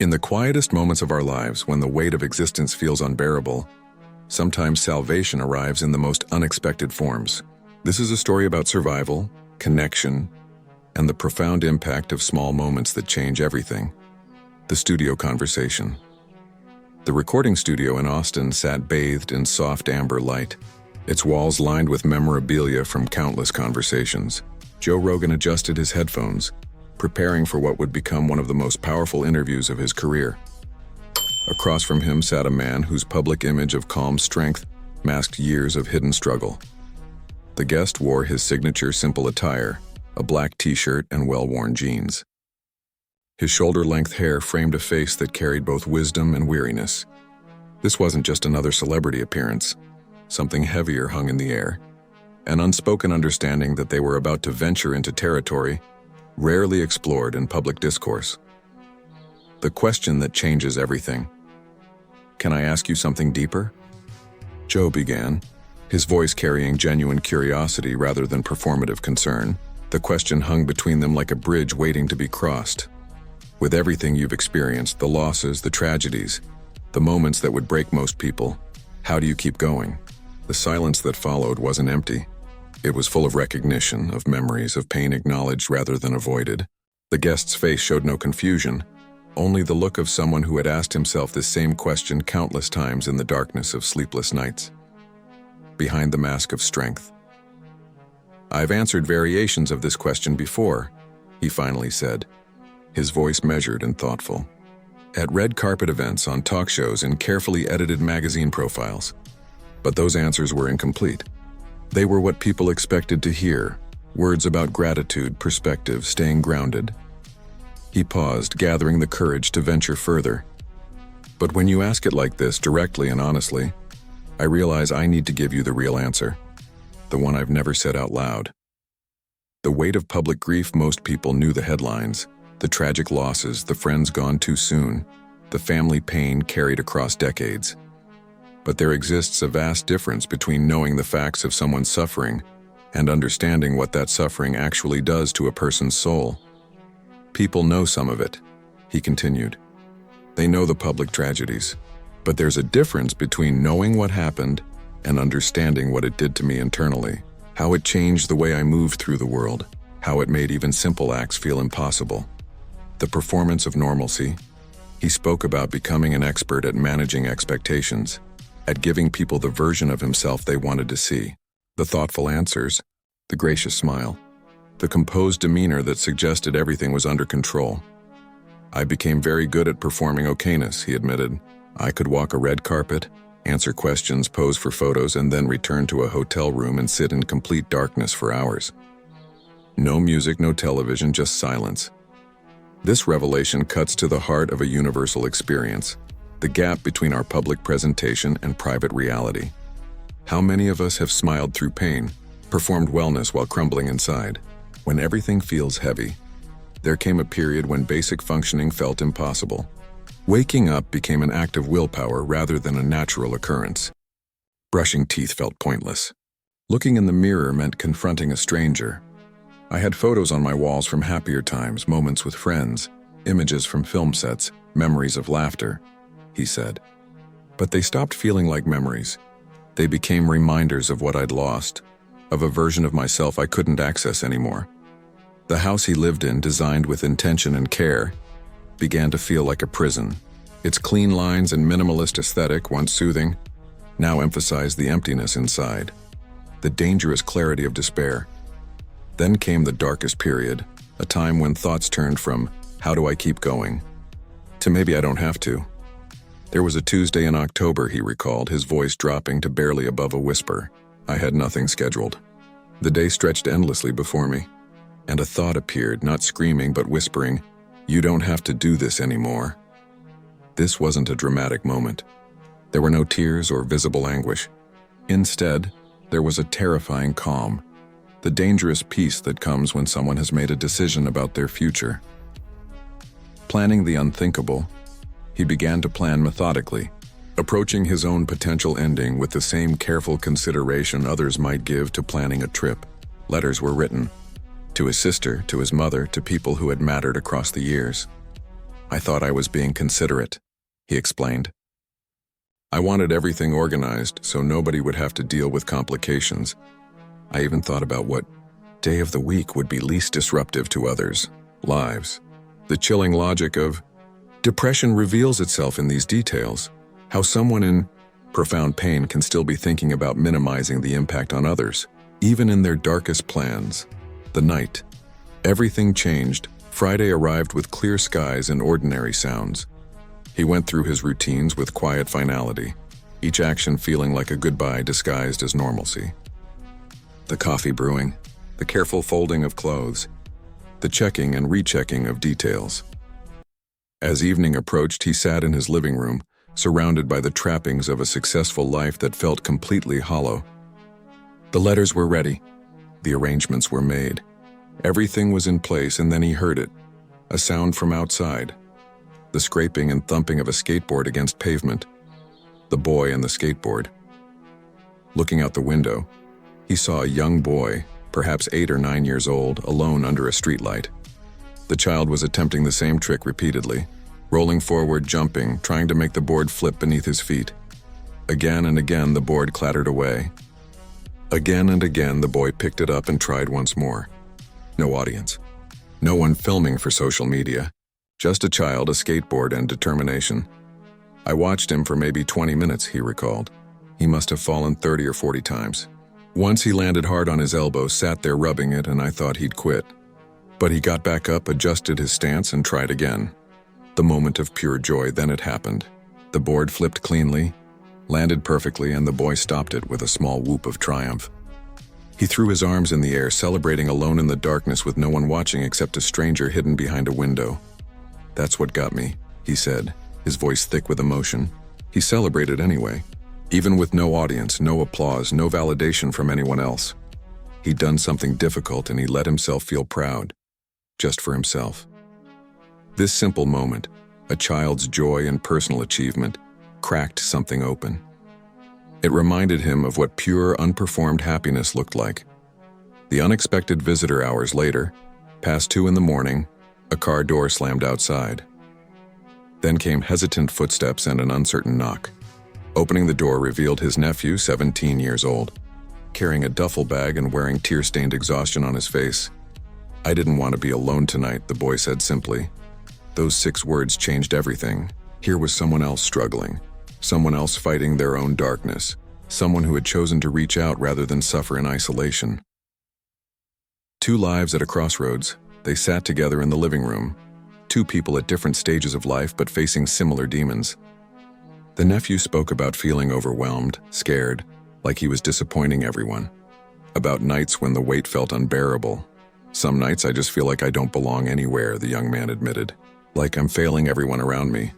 In the quietest moments of our lives, when the weight of existence feels unbearable, sometimes salvation arrives in the most unexpected forms. This is a story about survival, connection, and the profound impact of small moments that change everything. The studio conversation. The recording studio in Austin sat bathed in soft amber light, its walls lined with memorabilia from countless conversations. Joe Rogan adjusted his headphones, preparing for what would become one of the most powerful interviews of his career. Across from him sat a man whose public image of calm strength masked years of hidden struggle. The guest wore his signature simple attire, a black t-shirt and well-worn jeans. His shoulder-length hair framed a face that carried both wisdom and weariness. This wasn't just another celebrity appearance. Something heavier hung in the air, an unspoken understanding that they were about to venture into territory rarely explored in public discourse. The question that changes everything. "Can I ask you something deeper?" Joe began, his voice carrying genuine curiosity rather than performative concern. The question hung between them like a bridge waiting to be crossed. With everything you've experienced, the losses, the tragedies, the moments that would break most people, how do you keep going? The silence that followed wasn't empty. It was full of recognition, of memories, of pain acknowledged rather than avoided. The guest's face showed no confusion, only the look of someone who had asked himself this same question countless times in the darkness of sleepless nights. Behind the mask of strength. "I've answered variations of this question before," he finally said, his voice measured and thoughtful. "At red carpet events, on talk shows, in carefully edited magazine profiles. But those answers were incomplete. They were what people expected to hear, words about gratitude, perspective, staying grounded." He paused, gathering the courage to venture further. "But when you ask it like this, directly and honestly, I realize I need to give you the real answer, the one I've never said out loud." The weight of public grief, most people knew the headlines, the tragic losses, the friends gone too soon, the family pain carried across decades. But there exists a vast difference between knowing the facts of someone's suffering and understanding what that suffering actually does to a person's soul. "People know some of it," he continued. "They know the public tragedies. But there's a difference between knowing what happened and understanding what it did to me internally, how it changed the way I moved through the world, how it made even simple acts feel impossible. The performance of normalcy." He spoke about becoming an expert at managing expectations, at giving people the version of himself they wanted to see. The thoughtful answers, the gracious smile, the composed demeanor that suggested everything was under control. "I became very good at performing okayness," he admitted. "I could walk a red carpet, answer questions, pose for photos, and then return to a hotel room and sit in complete darkness for hours. No music, no television, just silence." This revelation cuts to the heart of a universal experience, the gap between our public presentation and private reality. How many of us have smiled through pain, performed wellness while crumbling inside? When everything feels heavy, there came a period when basic functioning felt impossible. Waking up became an act of willpower rather than a natural occurrence. Brushing teeth felt pointless. Looking in the mirror meant confronting a stranger. I had photos on my walls from happier times, moments with friends, images from film sets, memories of laughter, he said. But they stopped feeling like memories. They became reminders of what I'd lost, of a version of myself I couldn't access anymore. The house he lived in, designed with intention and care, began to feel like a prison. Its clean lines and minimalist aesthetic, once soothing, now emphasized the emptiness inside, the dangerous clarity of despair. Then came the darkest period, a time when thoughts turned from, "How do I keep going?" to "Maybe I don't have to." There was a Tuesday in October, he recalled, his voice dropping to barely above a whisper. I had nothing scheduled. The day stretched endlessly before me, and a thought appeared, not screaming but whispering, "You don't have to do this anymore." This wasn't a dramatic moment. There were no tears or visible anguish. Instead, there was a terrifying calm, the dangerous peace that comes when someone has made a decision about their future. Planning the unthinkable, he began to plan methodically, approaching his own potential ending with the same careful consideration others might give to planning a trip. Letters were written, to his sister, to his mother, to people who had mattered across the years. "I thought I was being considerate," he explained. "I wanted everything organized so nobody would have to deal with complications. I even thought about what day of the week would be least disruptive to others' lives." The chilling logic of depression reveals itself in these details, how someone in profound pain can still be thinking about minimizing the impact on others, even in their darkest plans. The night. Everything changed. Friday arrived with clear skies and ordinary sounds. He went through his routines with quiet finality, each action feeling like a goodbye disguised as normalcy. The coffee brewing, the careful folding of clothes, the checking and rechecking of details. As evening approached, he sat in his living room, surrounded by the trappings of a successful life that felt completely hollow. The letters were ready. The arrangements were made. Everything was in place, and then he heard it. A sound from outside. The scraping and thumping of a skateboard against pavement. The boy and the skateboard. Looking out the window, he saw a young boy, perhaps 8 or 9 years old, alone under a streetlight. The child was attempting the same trick repeatedly, rolling forward, jumping, trying to make the board flip beneath his feet. Again and again the board clattered away. Again and again the boy picked it up and tried once more. No audience. No one filming for social media. Just a child, a skateboard, and determination. "I watched him for maybe 20 minutes, he recalled. He must have fallen 30 or 40 times. Once he landed hard on his elbow, sat there rubbing it, and I thought he'd quit. But he got back up, adjusted his stance, and tried again. The moment of pure joy, then it happened. The board flipped cleanly, landed perfectly, and the boy stopped it with a small whoop of triumph. He threw his arms in the air, celebrating alone in the darkness with no one watching except a stranger hidden behind a window. "That's what got me," he said, his voice thick with emotion. He celebrated anyway, even with no audience, no applause, no validation from anyone else. He'd done something difficult and he let himself feel proud, just for himself. This simple moment, a child's joy and personal achievement, cracked something open. It reminded him of what pure, unperformed happiness looked like. The unexpected visitor hours later, past 2 in the morning, a car door slammed outside. Then came hesitant footsteps and an uncertain knock. Opening the door revealed his nephew, 17 years old, carrying a duffel bag and wearing tear-stained exhaustion on his face. "I didn't want to be alone tonight," the boy said simply. Those 6 words changed everything. Here was someone else struggling, someone else fighting their own darkness, someone who had chosen to reach out rather than suffer in isolation. 2 lives at a crossroads. They sat together in the living room. 2 people at different stages of life but facing similar demons. The nephew spoke about feeling overwhelmed, scared, like he was disappointing everyone. About nights when the weight felt unbearable. "Some nights I just feel like I don't belong anywhere," the young man admitted. "Like I'm failing everyone around me."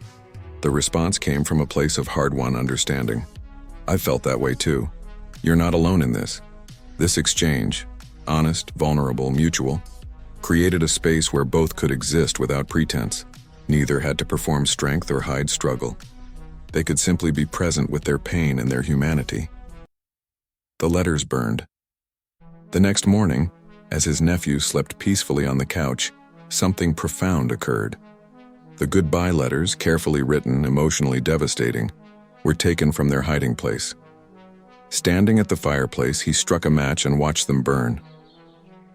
The response came from a place of hard-won understanding. "I felt that way too. You're not alone in this." This exchange, honest, vulnerable, mutual, created a space where both could exist without pretense. Neither had to perform strength or hide struggle. They could simply be present with their pain and their humanity. The letters burned. The next morning, as his nephew slept peacefully on the couch, something profound occurred. The goodbye letters, carefully written, emotionally devastating, were taken from their hiding place. Standing at the fireplace, he struck a match and watched them burn.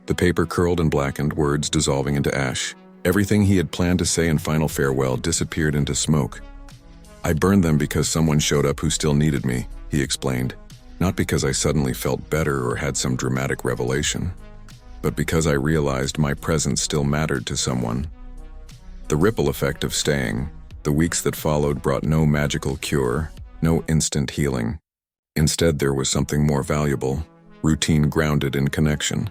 The paper curled and blackened, words dissolving into ash. Everything he had planned to say in final farewell disappeared into smoke. "I burned them because someone showed up who still needed me," he explained. "Not because I suddenly felt better or had some dramatic revelation, but because I realized my presence still mattered to someone." The ripple effect of staying, the weeks that followed, brought no magical cure, no instant healing. Instead, there was something more valuable, routine grounded in connection.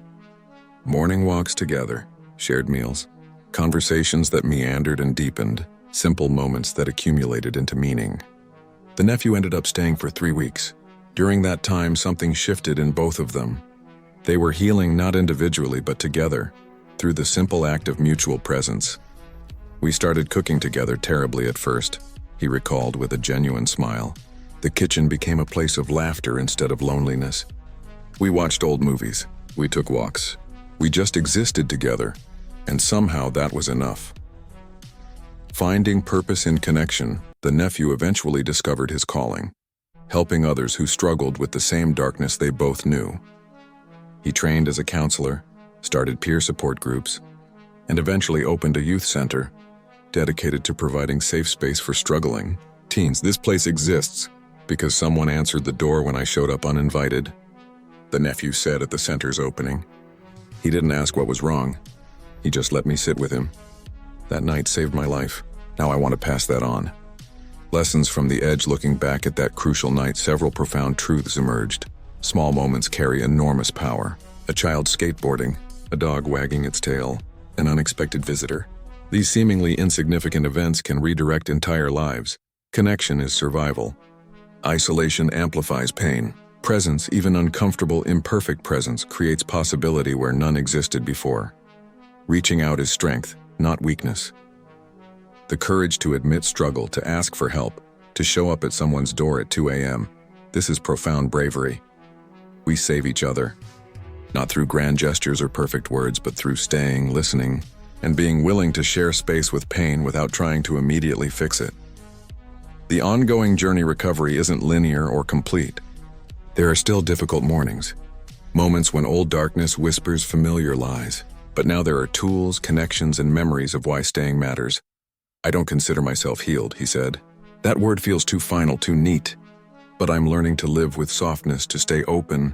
Morning walks together, shared meals, conversations that meandered and deepened, simple moments that accumulated into meaning. The nephew ended up staying for 3 weeks. During that time, something shifted in both of them. They were healing not individually but together, through the simple act of mutual presence. "We started cooking together terribly at first," he recalled with a genuine smile. "The kitchen became a place of laughter instead of loneliness. We watched old movies. We took walks. We just existed together, and somehow that was enough." Finding purpose in connection, the nephew eventually discovered his calling, helping others who struggled with the same darkness they both knew. He trained as a counselor, started peer support groups, and eventually opened a youth center dedicated to providing safe space for struggling teens. This place exists because someone answered the door when I showed up uninvited, the nephew said at the center's opening. He didn't ask what was wrong. He just let me sit with him. That night saved my life. Now I want to pass that on. Lessons from the edge. Looking back at that crucial night, several profound truths emerged. Small moments carry enormous power. A child skateboarding, a dog wagging its tail, an unexpected visitor. These seemingly insignificant events can redirect entire lives. Connection is survival. Isolation amplifies pain. Presence, even uncomfortable, imperfect presence, creates possibility where none existed before. Reaching out is strength, not weakness. The courage to admit struggle, to ask for help, to show up at someone's door at 2 a.m. This is profound bravery. We save each other, not through grand gestures or perfect words, but through staying, listening, and being willing to share space with pain without trying to immediately fix it. The ongoing journey recovery isn't linear or complete. There are still difficult mornings, moments when old darkness whispers familiar lies, but now there are tools, connections, and memories of why staying matters. I don't consider myself healed, he said. That word feels too final, too neat. But I'm learning to live with softness, to stay open,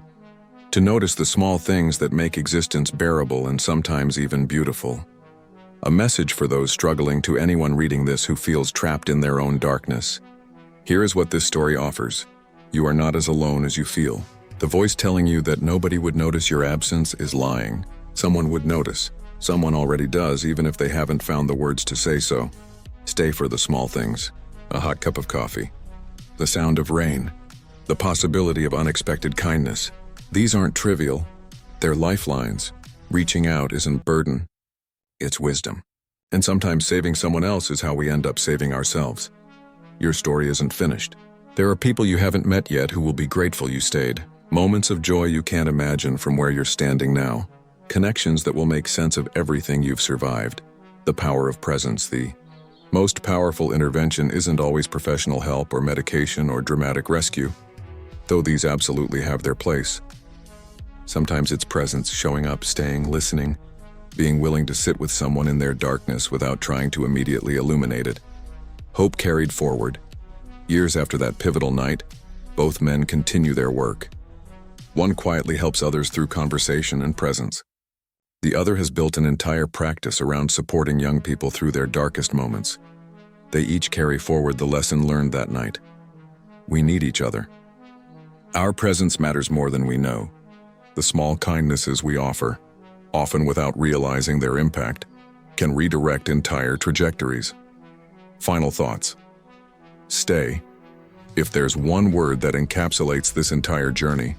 to notice the small things that make existence bearable and sometimes even beautiful. A message for those struggling, to anyone reading this who feels trapped in their own darkness. Here is what this story offers. You are not as alone as you feel. The voice telling you that nobody would notice your absence is lying. Someone would notice. Someone already does, even if they haven't found the words to say so. Stay for the small things. A hot cup of coffee. The sound of rain. The possibility of unexpected kindness. These aren't trivial. They're lifelines. Reaching out isn't burden. It's wisdom. And sometimes saving someone else is how we end up saving ourselves. Your story isn't finished. There are people you haven't met yet who will be grateful you stayed. Moments of joy you can't imagine from where you're standing now. Connections that will make sense of everything you've survived. The power of presence. The most powerful intervention isn't always professional help or medication or dramatic rescue, though these absolutely have their place. Sometimes it's presence, showing up, staying, listening, being willing to sit with someone in their darkness without trying to immediately illuminate it. Hope carried forward. Years after that pivotal night, both men continue their work. One quietly helps others through conversation and presence. The other has built an entire practice around supporting young people through their darkest moments. They each carry forward the lesson learned that night. We need each other. Our presence matters more than we know. The small kindnesses we offer, often without realizing their impact, can redirect entire trajectories. Final thoughts. Stay. If there's one word that encapsulates this entire journey,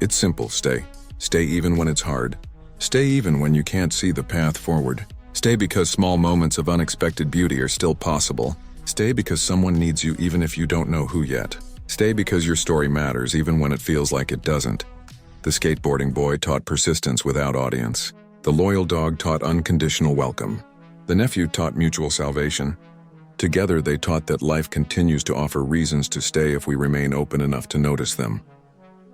it's simple: stay. Stay even when it's hard. Stay even when you can't see the path forward. Stay because small moments of unexpected beauty are still possible. Stay because someone needs you even if you don't know who yet. Stay because your story matters even when it feels like it doesn't. The skateboarding boy taught persistence without audience. The loyal dog taught unconditional welcome. The nephew taught mutual salvation. Together they taught that life continues to offer reasons to stay if we remain open enough to notice them.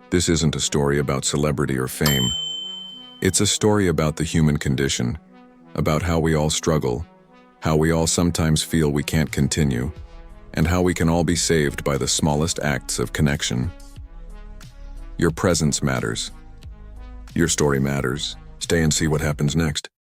This isn't a story about celebrity or fame. It's a story about the human condition, about how we all struggle, how we all sometimes feel we can't continue, and how we can all be saved by the smallest acts of connection. Your presence matters. Your story matters. Stay and see what happens next.